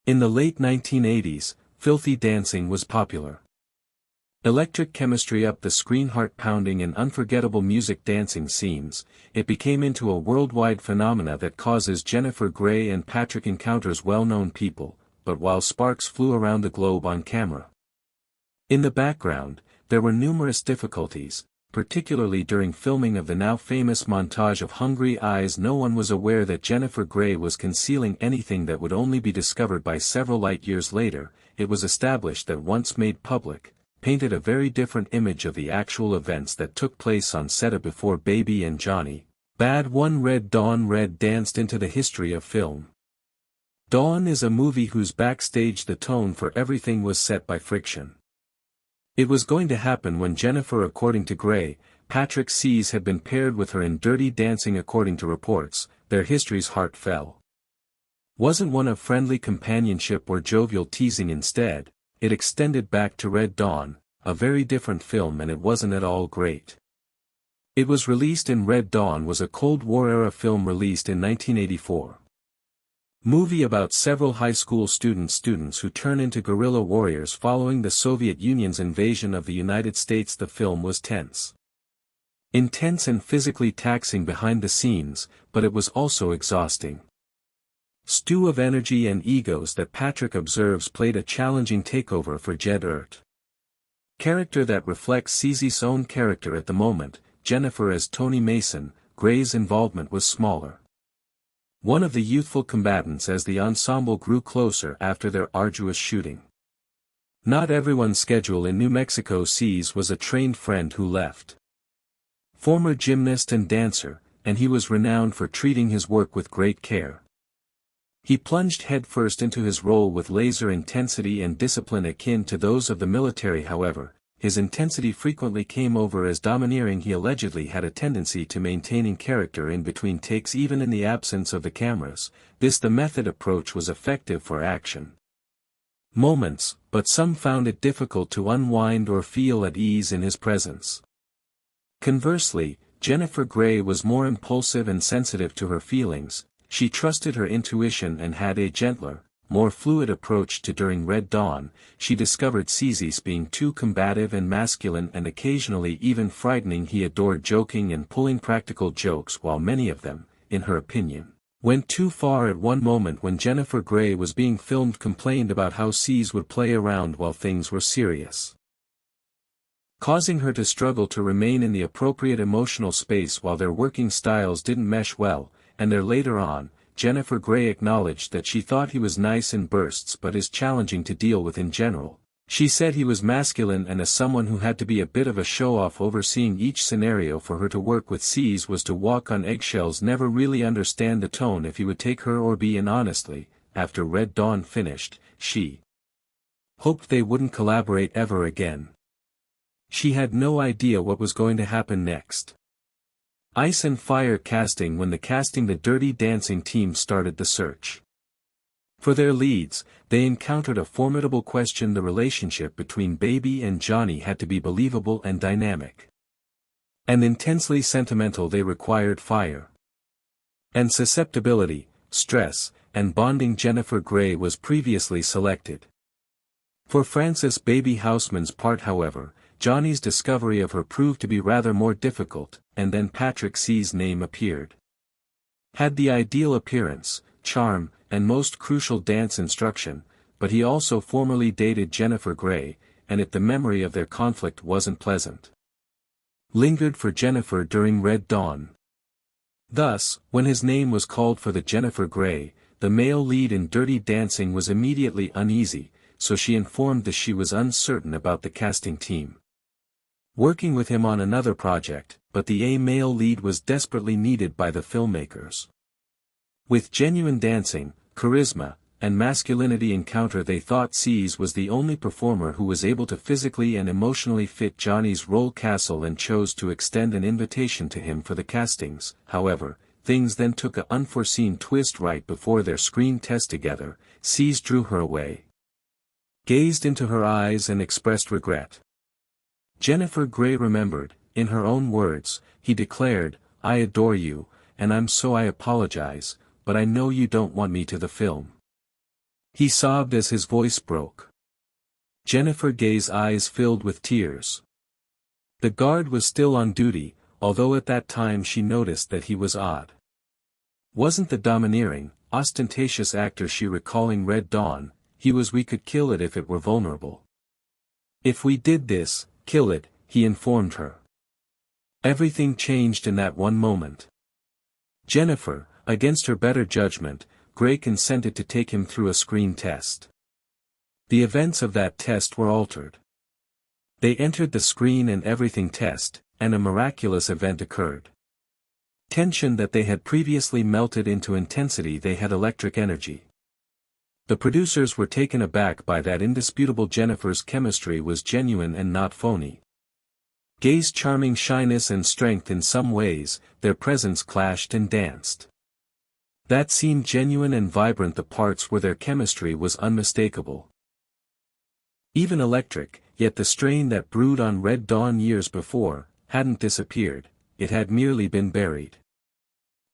In the late 1980s, filthy dancing was popular. Electric chemistry up the screen, heart-pounding and unforgettable music dancing scenes, it became into a worldwide phenomena that causes Jennifer Grey and Patrick encounters well-known people, but while sparks flew around the globe on camera. In the background, there were numerous difficulties, particularly during filming of the now famous montage of Hungry Eyes. No one was aware that Jennifer Grey was concealing anything that would only be discovered by several light years later. It was established that once made public, painted a very different image of the actual events that took place on set of Before Baby and Johnny. Bad One. Red Dawn. Red danced into the history of film. Dawn is a movie whose backstage the tone for everything was set by friction. It was going to happen when Jennifer, according to Grey, Patrick Swayze had been paired with her in Dirty Dancing. According to reports, their history's heart fell. Wasn't one of friendly companionship or jovial teasing. Instead, it extended back to Red Dawn, a very different film, and it wasn't at all great. It was released in Red Dawn was a Cold War-era film released in 1984. Movie about several high school students who turn into guerrilla warriors following the Soviet Union's invasion of the United States. The film was tense. Intense and physically taxing behind the scenes, but it was also exhausting. Stew of energy and egos that Patrick observes played a challenging takeover for Jed Ert. Character that reflects Swayze's own character at the moment. Jennifer as Tony Mason. Grey's involvement was smaller. One of the youthful combatants as the ensemble grew closer after their arduous shooting. Not everyone's schedule in New Mexico. Swayze was a trained friend who left. Former gymnast and dancer, and he was renowned for treating his work with great care. He plunged headfirst into his role with laser intensity and discipline akin to those of the military. However, his intensity frequently came over as domineering. He allegedly had a tendency to maintaining character in between takes even in the absence of the cameras. The method approach was effective for action moments, but some found it difficult to unwind or feel at ease in his presence. Conversely, Jennifer Grey was more impulsive and sensitive to her feelings. She trusted her intuition and had a gentler, more fluid approach to. During Red Dawn, she discovered Swayze being too combative and masculine and occasionally even frightening. He adored joking and pulling practical jokes, while many of them, in her opinion, went too far. At one moment when Jennifer Grey was being filmed, complained about how Swayze would play around while things were serious, causing her to struggle to remain in the appropriate emotional space while their working styles didn't mesh well. And there later on, Jennifer Grey acknowledged that she thought he was nice in bursts but is challenging to deal with in general. She said he was masculine, and as someone who had to be a bit of a show-off overseeing each scenario for her to work with, Swayze was to walk on eggshells, never really understand the tone if he would take her or be in. Honestly, after Red Dawn finished, she hoped they wouldn't collaborate ever again. She had no idea what was going to happen next. Ice and fire casting. When the Dirty Dancing team started the search for their leads, they encountered a formidable question. The relationship between Baby and Johnny had to be believable and dynamic, and intensely sentimental. They required fire and susceptibility, stress, and bonding. Jennifer Grey was previously selected for Frances Baby Houseman's part. However, Johnny's discovery of her proved to be rather more difficult, and then Patrick Swayze's name appeared. Had the ideal appearance, charm, and most crucial dance instruction, but he also formerly dated Jennifer Grey, and the memory of their conflict wasn't pleasant. Lingered for Jennifer during Red Dawn. Thus, when his name was called for the Jennifer Grey, the male lead in Dirty Dancing, was immediately uneasy, so she informed that she was uncertain about the casting team working with him on another project, but the male lead was desperately needed by the filmmakers. With genuine dancing, charisma, and masculinity encounter, they thought Swayze was the only performer who was able to physically and emotionally fit Johnny's role. Castle and chose to extend an invitation to him for the castings. However, things then took an unforeseen twist. Right before their screen test together, Swayze drew her away, gazed into her eyes, and expressed regret. Jennifer Grey remembered, in her own words, he declared, "I adore you, and I apologize, but I know you don't want me to the film." He sobbed as his voice broke. Jennifer Gay's eyes filled with tears. The guard was still on duty, although at that time she noticed that he was odd. Wasn't the domineering, ostentatious actor she recalling Red Dawn, he was we could kill it if it were vulnerable. If we did this, kill it, he informed her. Everything changed in that one moment. Jennifer, against her better judgment, Gray consented to take him through a screen test. The events of that test were altered. They entered the screen and everything test, and a miraculous event occurred. Tension that they had previously melted into intensity, they had electric energy. The producers were taken aback by that indisputable. Jennifer's chemistry was genuine and not phony. Gay's charming shyness and strength in some ways, their presence clashed and danced. That seemed genuine and vibrant, the parts where their chemistry was unmistakable. Even electric, yet the strain that brewed on Red Dawn years before, hadn't disappeared, it had merely been buried.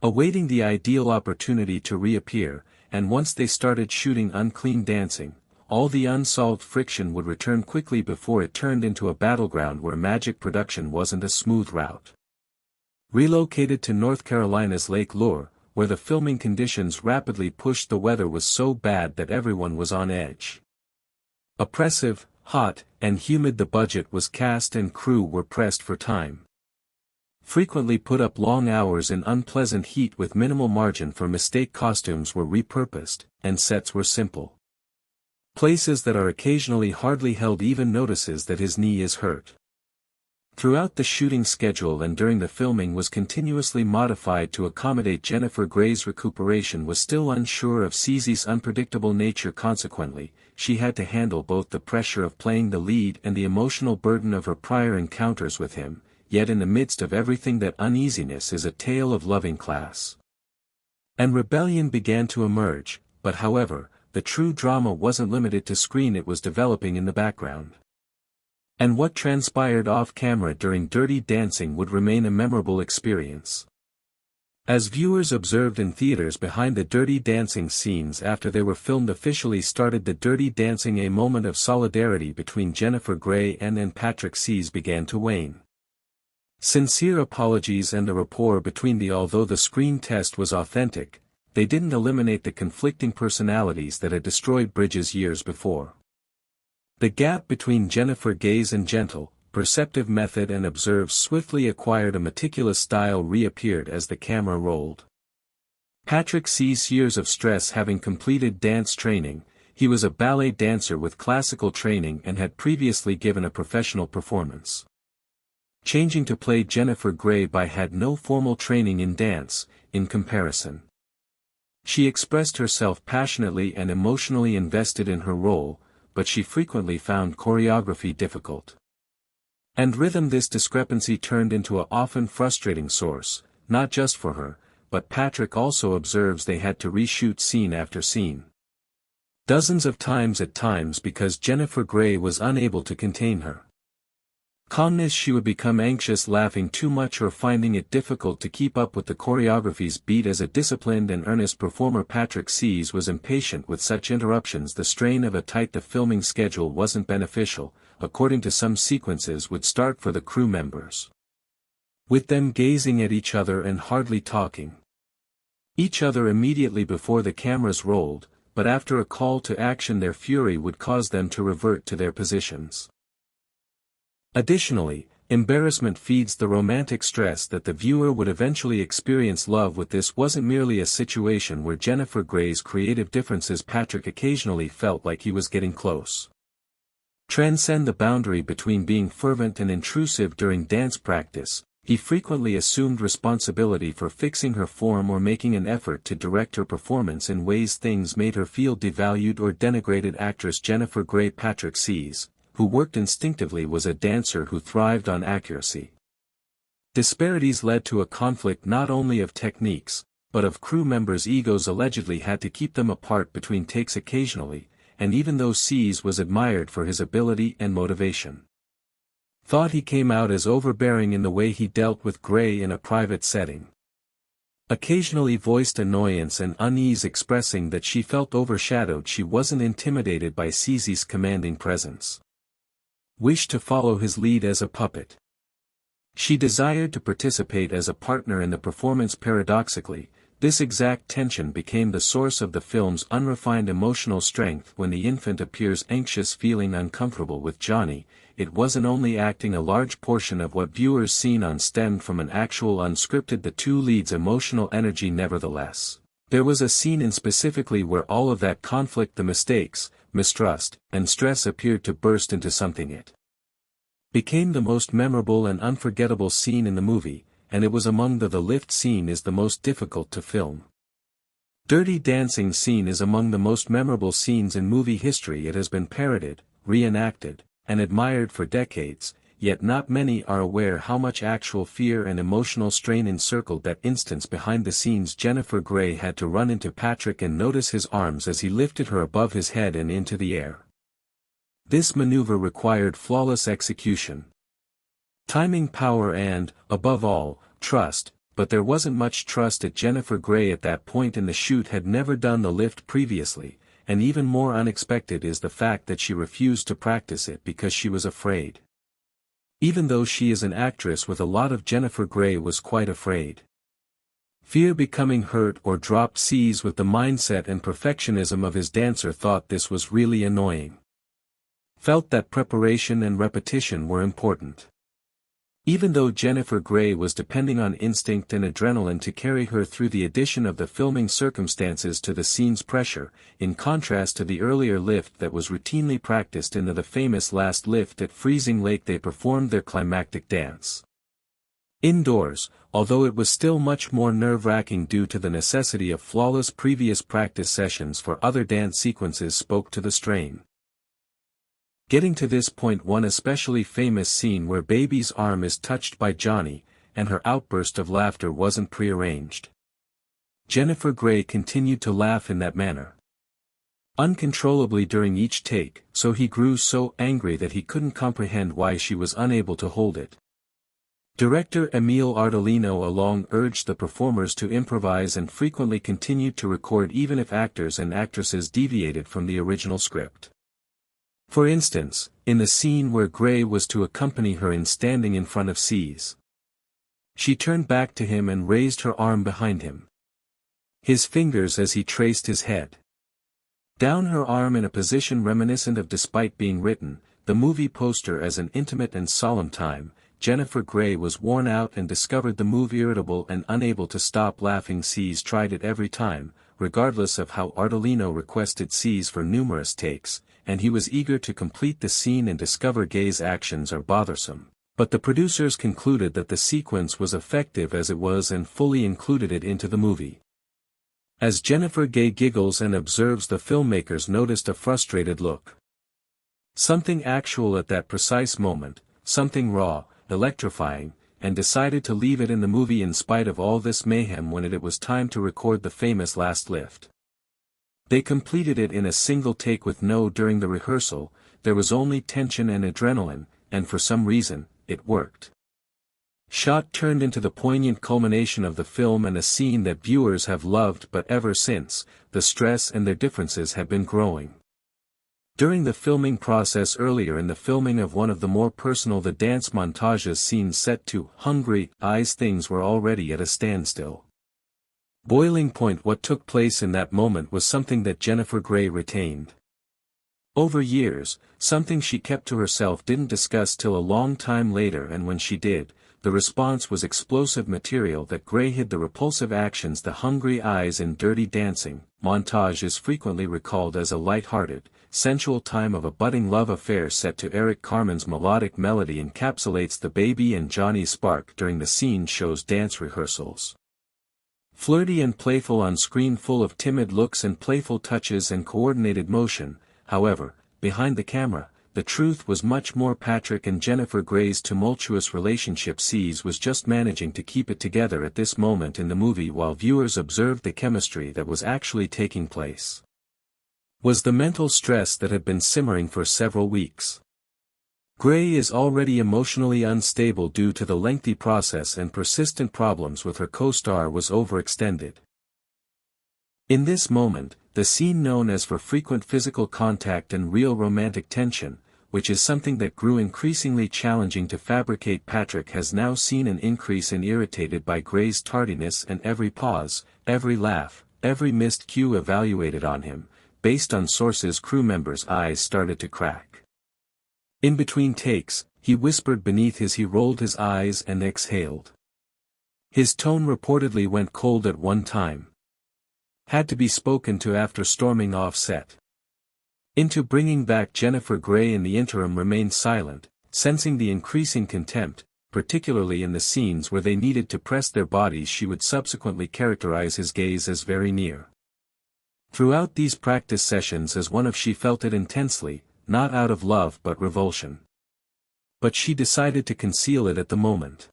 Awaiting the ideal opportunity to reappear, and once they started shooting Unclean Dancing, all the unsolved friction would return quickly before it turned into a battleground where magic production wasn't a smooth route. Relocated to North Carolina's Lake Lure, where the filming conditions rapidly pushed, the weather was so bad that everyone was on edge. Oppressive, hot, and humid, the budget was cast and crew were pressed for time. Frequently put up long hours in unpleasant heat with minimal margin for mistake. Costumes were repurposed, and sets were simple. Places that are occasionally hardly held. Even notices that his knee is hurt. Throughout the shooting schedule and during the filming was continuously modified to accommodate Jennifer Gray's recuperation. Was still unsure of Swayze's unpredictable nature. Consequently, she had to handle both the pressure of playing the lead and the emotional burden of her prior encounters with him. Yet in the midst of everything, that uneasiness is a tale of loving class and rebellion began to emerge. But however, the true drama wasn't limited to screen, it was developing in the background. And what transpired off-camera during Dirty Dancing would remain a memorable experience. As viewers observed in theaters behind the Dirty Dancing scenes after they were filmed officially started the Dirty Dancing, a moment of solidarity between Jennifer Gray and Patrick Swayze began to wane. Sincere apologies and a rapport between the. Although the screen test was authentic, they didn't eliminate the conflicting personalities that had destroyed bridges years before. The gap between Jennifer Gay's and gentle, perceptive method and observe swiftly acquired a meticulous style reappeared as the camera rolled. Patrick Swayze's years of stress. Having completed dance training, he was a ballet dancer with classical training and had previously given a professional performance. Changing to play Jennifer Gray had no formal training in dance, in comparison. She expressed herself passionately and emotionally invested in her role, but she frequently found choreography difficult. And rhythm. This discrepancy turned into a often frustrating source, not just for her, but Patrick also observes they had to reshoot scene after scene. Dozens of times at times because Jennifer Gray was unable to contain her calmness. She would become anxious, laughing too much or finding it difficult to keep up with the choreography's beat. As a disciplined and earnest performer, Patrick Swayze was impatient with such interruptions. The strain of a tight filming schedule wasn't beneficial. According to some, sequences would start for the crew members with them gazing at each other and hardly talking each other immediately before the cameras rolled, but after a call to action their fury would cause them to revert to their positions. Additionally, embarrassment feeds the romantic stress that the viewer would eventually experience. Love with this wasn't merely a situation where Jennifer Gray's creative differences. Patrick occasionally felt like he was getting close. Transcend the boundary between being fervent and intrusive during dance practice. He frequently assumed responsibility for fixing her form or making an effort to direct her performance in ways things made her feel devalued or denigrated. Actress Jennifer Gray. Patrick Swayze, who worked instinctively, was a dancer who thrived on accuracy. Disparities led to a conflict not only of techniques, but of crew members' egos. Allegedly had to keep them apart between takes occasionally, and even though Swayze was admired for his ability and motivation, thought he came out as overbearing in the way he dealt with Gray in a private setting. occasionally voiced annoyance and unease, expressing that she felt overshadowed. She wasn't intimidated by Swayze's commanding presence. Wished to follow his lead as a puppet. She desired to participate as a partner in the performance. Paradoxically, this exact tension became the source of the film's unrefined emotional strength. When the infant appears anxious, feeling uncomfortable with Johnny, it wasn't only acting. A large portion of what viewers seen on stemmed from an actual unscripted the two leads' emotional energy. Nevertheless, there was a scene in specifically where all of that conflict, the mistakes, mistrust, and stress appeared to burst into something it became the most memorable and unforgettable scene in the movie, and it was among the lift scene is the most difficult to film. Dirty Dancing scene is among the most memorable scenes in movie history. It has been parodied, reenacted, and admired for decades, yet not many are aware how much actual fear and emotional strain encircled that instance. Behind the scenes, Jennifer Grey had to run into Patrick and notice his arms as he lifted her above his head and into the air. This maneuver required flawless execution, timing, power and, above all, trust, but there wasn't much trust at Jennifer Grey at that point in the shoot. Had never done the lift previously, and even more unexpected is the fact that she refused to practice it because she was afraid. Even though she is an actress with a lot of, Jennifer Grey was quite afraid. Fear becoming hurt or dropped. Swayze, with the mindset and perfectionism of his dancer, thought this was really annoying. Felt that preparation and repetition were important. Even though Jennifer Grey was depending on instinct and adrenaline to carry her through the addition of the filming circumstances to the scene's pressure, in contrast to the earlier lift that was routinely practiced in the famous last lift at Freezing Lake, they performed their climactic dance indoors, although it was still much more nerve-wracking due to the necessity of flawless previous practice sessions for other dance sequences spoke to the strain. Getting to this point, one especially famous scene where Baby's arm is touched by Johnny, and her outburst of laughter wasn't prearranged. Jennifer Grey continued to laugh in that manner uncontrollably during each take, so he grew so angry that he couldn't comprehend why she was unable to hold it. Director Emile Ardolino alone urged the performers to improvise and frequently continued to record even if actors and actresses deviated from the original script. For instance, in the scene where Grey was to accompany her in standing in front of Swayze, she turned back to him and raised her arm behind him. His fingers as he traced his head down her arm in a position reminiscent of Despite Being Written, the movie poster, as an intimate and solemn time. Jennifer Grey was worn out and discovered the move irritable and unable to stop laughing. Swayze tried it every time, regardless of how Ardolino requested Swayze for numerous takes, and he was eager to complete the scene and discover Grey's actions are bothersome. But the producers concluded that the sequence was effective as it was and fully included it into the movie. As Jennifer Grey giggles and observes the filmmakers noticed a frustrated look. Something actual at that precise moment, something raw, electrifying, and decided to leave it in the movie in spite of all this mayhem. When it was time to record the famous last lift, they completed it in a single take with no during the rehearsal. There was only tension and adrenaline, and for some reason, it worked. Shot turned into the poignant culmination of the film and a scene that viewers have loved, but ever since, the stress and their differences have been growing. During the filming process earlier in the filming of one of the more personal the dance montages scenes set to Hungry Eyes, things were already at a standstill. Boiling point. What took place in that moment was something that Jennifer Grey retained over years, something she kept to herself, didn't discuss till a long time later, and when she did, the response was explosive material that Grey hid the repulsive actions. The Hungry Eyes in Dirty Dancing montage is frequently recalled as a light-hearted, sensual time of a budding love affair set to Eric Carmen's melodic melody encapsulates the Baby and Johnny spark during the scene. Shows dance rehearsals flirty and playful on screen, full of timid looks and playful touches and coordinated motion. However, behind the camera, the truth was much more. Patrick and Jennifer Grey's tumultuous relationship. Swayze was just managing to keep it together at this moment in the movie while viewers observed the chemistry that was actually taking place. Was the mental stress that had been simmering for several weeks. Gray is already emotionally unstable due to the lengthy process and persistent problems with her co-star was overextended. In this moment, the scene known as for frequent physical contact and real romantic tension, which is something that grew increasingly challenging to fabricate, Patrick has now seen an increase in irritated by Gray's tardiness and every pause, every laugh, every missed cue evaluated on him, based on sources crew members' eyes started to crack. In between takes, he whispered beneath he rolled his eyes and exhaled. His tone reportedly went cold at one time. Had to be spoken to after storming off set. Into bringing back Jennifer Grey in the interim remained silent, sensing the increasing contempt, particularly in the scenes where they needed to press their bodies. She would subsequently characterize his gaze as very near. Throughout these practice sessions as one of she felt it intensely, not out of love but revulsion. But she decided to conceal it at the moment.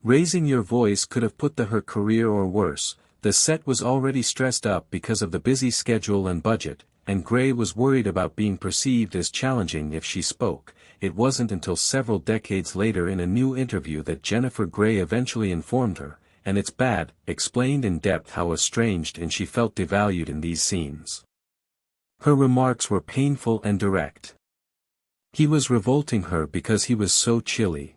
Raising your voice could have put her career or worse. The set was already stressed up because of the busy schedule and budget, and Gray was worried about being perceived as challenging if she spoke. It wasn't until several decades later in a new interview that Jennifer Grey eventually informed her, and it's bad, explained in depth how estranged and she felt devalued in these scenes. Her remarks were painful and direct. He was revolting her because he was so chilly.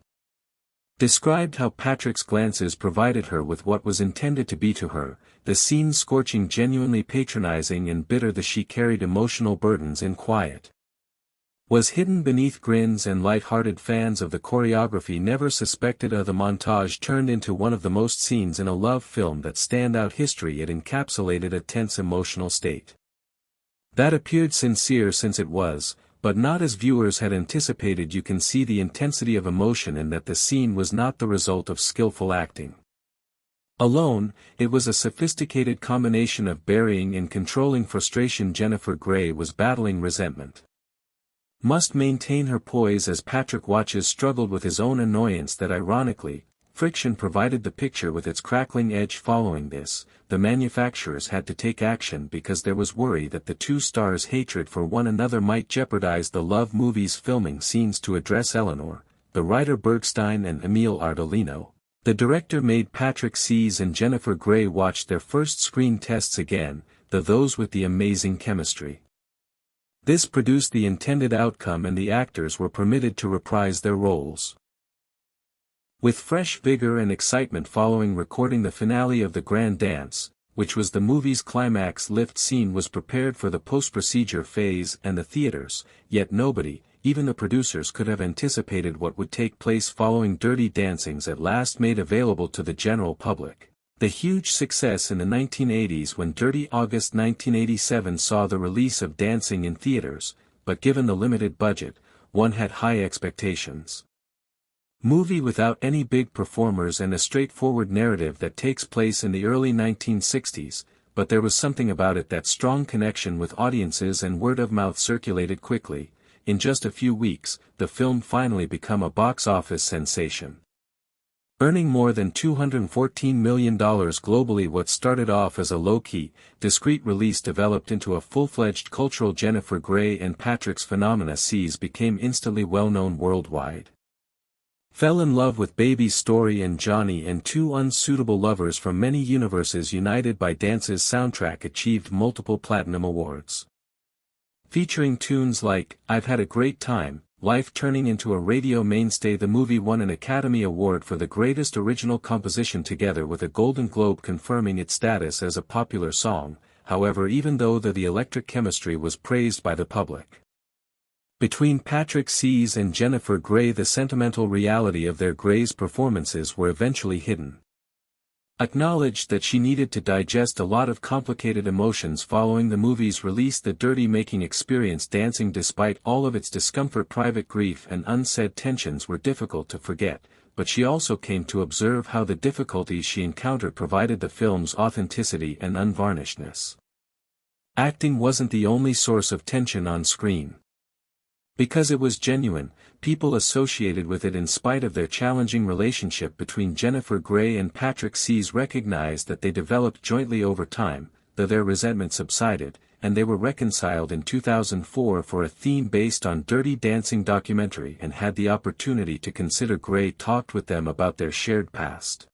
Described how Patrick's glances provided her with what was intended to be to her, the scene scorching, genuinely patronizing and bitter. She carried emotional burdens in quiet. Was hidden beneath grins, and light-hearted fans of the choreography never suspected the montage turned into one of the most scenes in a love film that stand out history. It encapsulated a tense emotional state that appeared sincere since it was, but not as viewers had anticipated. You can see the intensity of emotion and that the scene was not the result of skillful acting alone. It was a sophisticated combination of burying and controlling frustration. Jennifer Grey was battling resentment. Must maintain her poise as Patrick watches, struggled with his own annoyance that ironically, friction provided the picture with its crackling edge. Following this, the manufacturers had to take action because there was worry that the two stars' hatred for one another might jeopardize the love movie's filming. Scenes to address Eleanor, the writer Bergstein and Emil Ardolino, the director made Patrick Swayze and Jennifer Grey watch their first screen tests again, those with the amazing chemistry. This produced the intended outcome and the actors were permitted to reprise their roles with fresh vigor and excitement. Following recording, the finale of the Grand Dance, which was the movie's climax lift scene, was prepared for the post-procedure phase and the theaters, yet nobody, even the producers, could have anticipated what would take place following Dirty Dancing's at last made available to the general public. The huge success in the 1980s when Dirty August 1987 saw the release of Dancing in theaters, but given the limited budget, one had high expectations. Movie without any big performers and a straightforward narrative that takes place in the early 1960s, but there was something about it that strong connection with audiences, and word of mouth circulated quickly. In just a few weeks, the film finally became a box office sensation, earning more than $214 million globally. What started off as a low-key, discreet release developed into a full-fledged cultural. Jennifer Grey and Patrick's phenomena Swayze became instantly well-known worldwide. Fell in love with Baby's story and Johnny, and two unsuitable lovers from many universes united by dance's soundtrack achieved multiple platinum awards. Featuring tunes like I've Had a Great Time, Life, turning into a radio mainstay. The movie won an Academy Award for the greatest original composition, together with a Golden Globe confirming its status as a popular song. However, even though the electric chemistry was praised by the public between Patrick Swayze and Jennifer Grey, the sentimental reality of their Grey's performances were eventually hidden. Acknowledged that she needed to digest a lot of complicated emotions following the movie's release. The dirty making experience. Dancing, despite all of its discomfort, private grief and unsaid tensions, were difficult to forget, but she also came to observe how the difficulties she encountered provided the film's authenticity and unvarnishedness. Acting wasn't the only source of tension on screen. Because it was genuine, people associated with it. In spite of their challenging relationship between Jennifer Grey and Patrick Swayze recognized that they developed jointly over time, though their resentment subsided. and they were reconciled in 2004 for a theme based on Dirty Dancing documentary and had the opportunity to consider. Gray talked with them about their shared past.